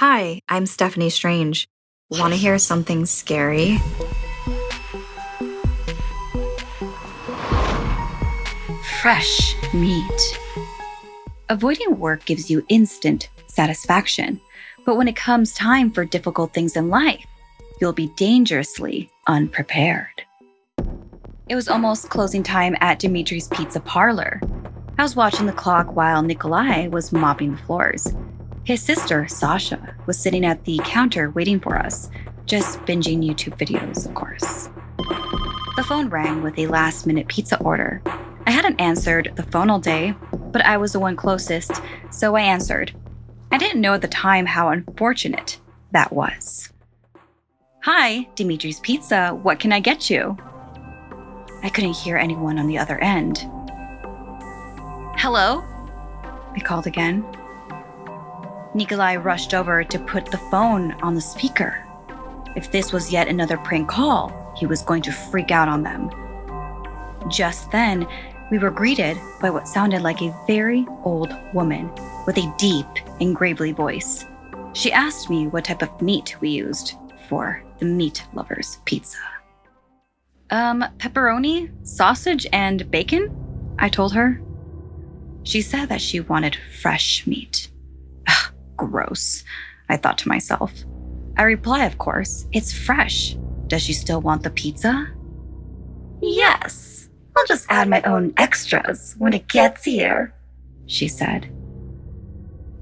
Hi, I'm Steffany Strange. Want to hear something scary? Fresh meat. Avoiding work gives you instant satisfaction, but when it comes time for difficult things in life, you'll be dangerously unprepared. It was almost closing time at Dimitri's Pizza Parlor. I was watching the clock while Nikolai was mopping the floors. His sister, Sasha, was sitting at the counter waiting for us, just binging YouTube videos, of course. The phone rang with a last-minute pizza order. I hadn't answered the phone all day, but I was the one closest, so I answered. I didn't know at the time how unfortunate that was. "Hi, Dimitri's Pizza, what can I get you?" I couldn't hear anyone on the other end. "Hello?" I called again. Nikolai rushed over to put the phone on the speaker. If this was yet another prank call, he was going to freak out on them. Just then, we were greeted by what sounded like a very old woman with a deep and gravelly voice. She asked me what type of meat we used for the meat lover's pizza. Pepperoni, sausage, and bacon," I told her. She said that she wanted fresh meat. Ugh, gross, I thought to myself. I reply, of course, it's fresh. Does she still want the pizza? "Yes, I'll just add my own extras when it gets here," she said.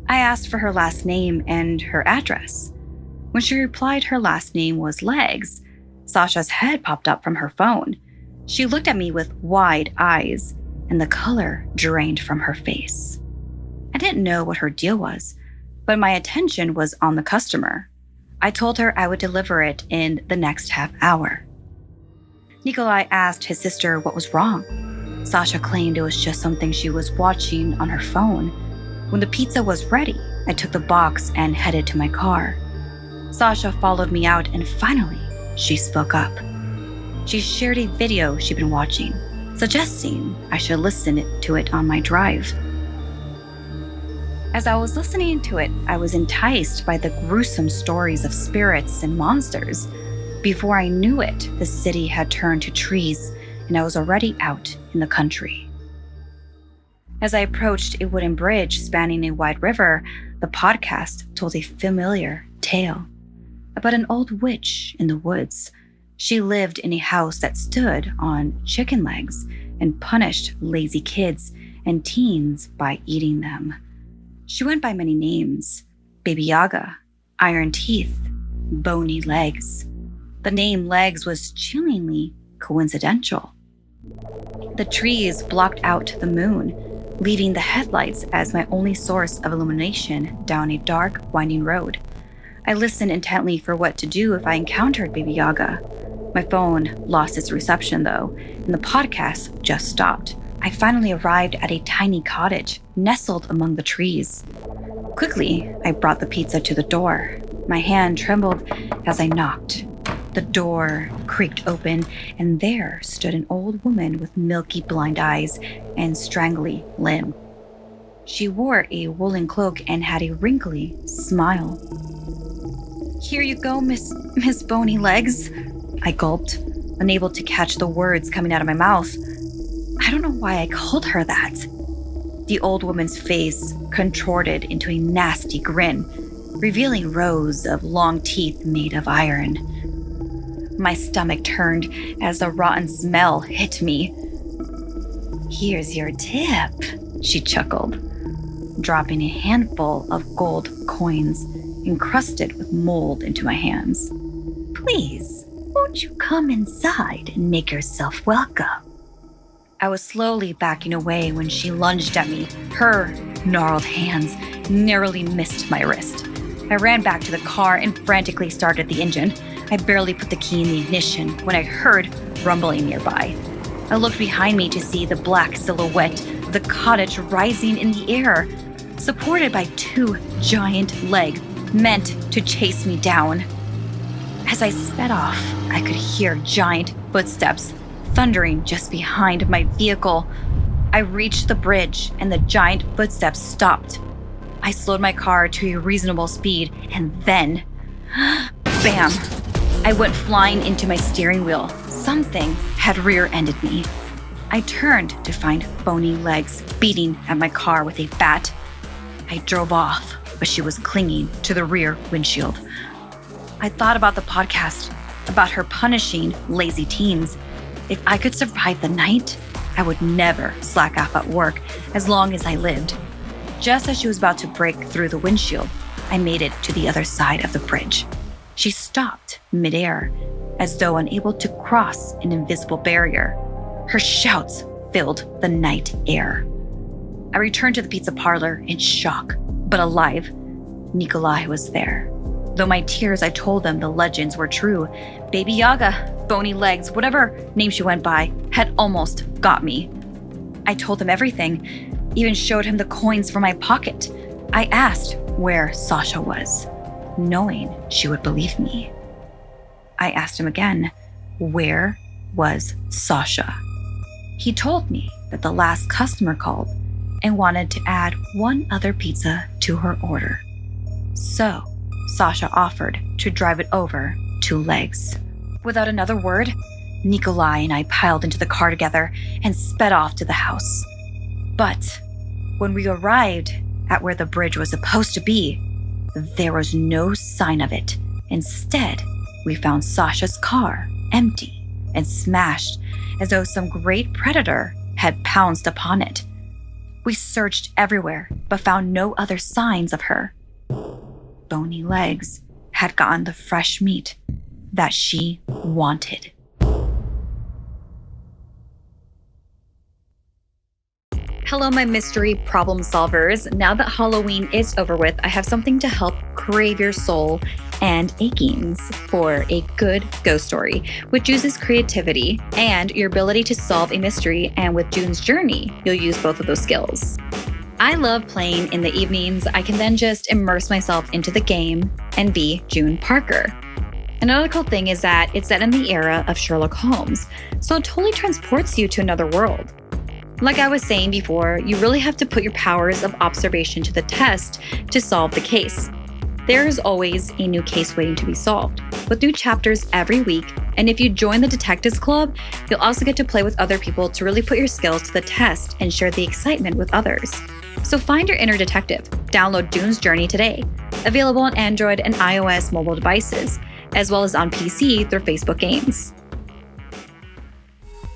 I asked for her last name and her address. When she replied her last name was Legs, Sasha's head popped up from her phone. She looked at me with wide eyes, and the color drained from her face. I didn't know what her deal was, but my attention was on the customer. I told her I would deliver it in the next half hour. Nikolai asked his sister what was wrong. Sasha claimed it was just something she was watching on her phone. When the pizza was ready, I took the box and headed to my car. Sasha followed me out, and finally, she spoke up. She shared a video she'd been watching, suggesting I should listen to it on my drive. As I was listening to it, I was enticed by the gruesome stories of spirits and monsters. Before I knew it, the city had turned to trees, and I was already out in the country. As I approached a wooden bridge spanning a wide river, the podcast told a familiar tale about an old witch in the woods. She lived in a house that stood on chicken legs and punished lazy kids and teens by eating them. She went by many names: Baby Yaga, Iron Teeth, Bony Legs. The name Legs was chillingly coincidental. The trees blocked out the moon, leaving the headlights as my only source of illumination down a dark, winding road. I listened intently for what to do if I encountered Baby Yaga. My phone lost its reception, though, and the podcast just stopped. I finally arrived at a tiny cottage nestled among the trees. Quickly, I brought the pizza to the door. My hand trembled as I knocked. The door creaked open, and there stood an old woman with milky blind eyes and strangly limbs. She wore a woolen cloak and had a wrinkly smile. "Here you go, Miss Bony Legs," I gulped, unable to catch the words coming out of my mouth. I don't know why I called her that. The old woman's face contorted into a nasty grin, revealing rows of long teeth made of iron. My stomach turned as the rotten smell hit me. "Here's your tip," she chuckled, dropping a handful of gold coins encrusted with mold into my hands. "Please, won't you come inside and make yourself welcome?" I was slowly backing away when she lunged at me. Her gnarled hands narrowly missed my wrist. I ran back to the car and frantically started the engine. I barely put the key in the ignition when I heard rumbling nearby. I looked behind me to see the black silhouette of the cottage rising in the air, supported by two giant legs meant to chase me down. As I sped off, I could hear giant footsteps thundering just behind my vehicle. I reached the bridge and the giant footsteps stopped. I slowed my car to a reasonable speed, and then, bam, I went flying into my steering wheel. Something had rear-ended me. I turned to find bony legs beating at my car with a bat. I drove off, but she was clinging to the rear windshield. I thought about the podcast, about her punishing lazy teens. If I could survive the night, I would never slack off at work as long as I lived. Just as she was about to break through the windshield, I made it to the other side of the bridge. She stopped midair, as though unable to cross an invisible barrier. Her shouts filled the night air. I returned to the pizza parlor in shock, but alive. Nikolai was there. Though my tears, I told them the legends were true. Baby Yaga, Bony Legs, whatever name she went by, had almost got me. I told him everything, even showed him the coins from my pocket. I asked where Sasha was, knowing she would believe me. I asked him again, where was Sasha? He told me that the last customer called and wanted to add one other pizza to her order. So, Sasha offered to drive it over to Legs. Without another word, Nikolai and I piled into the car together and sped off to the house. But when we arrived at where the bridge was supposed to be, there was no sign of it. Instead, we found Sasha's car empty and smashed as though some great predator had pounced upon it. We searched everywhere, but found no other signs of her. Bony Legs had gotten the fresh meat that she wanted. Hello, my mystery problem solvers. Now that Halloween is over with, I have something to help crave your soul and achings for a good ghost story, which uses creativity and your ability to solve a mystery. And with June's Journey, you'll use both of those skills. I love playing in the evenings. I can then just immerse myself into the game and be June Parker. Another cool thing is that it's set in the era of Sherlock Holmes, so it totally transports you to another world. Like I was saying before, you really have to put your powers of observation to the test to solve the case. There is always a new case waiting to be solved, with new chapters every week, and if you join the Detectives Club, you'll also get to play with other people to really put your skills to the test and share the excitement with others. So find your inner detective. Download June's Journey today. Available on Android and iOS mobile devices, as well as on PC through Facebook Games.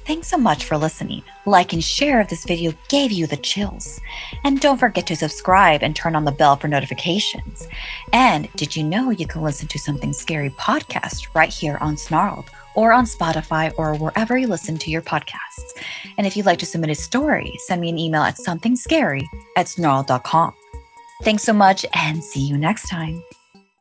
Thanks so much for listening. Like and share if this video gave you the chills. And don't forget to subscribe and turn on the bell for notifications. And did you know you can listen to Something Scary podcast right here on Snarled or on Spotify or wherever you listen to your podcasts? And if you'd like to submit a story, send me an email at somethingscary@snarled.com. Thanks so much and see you next time.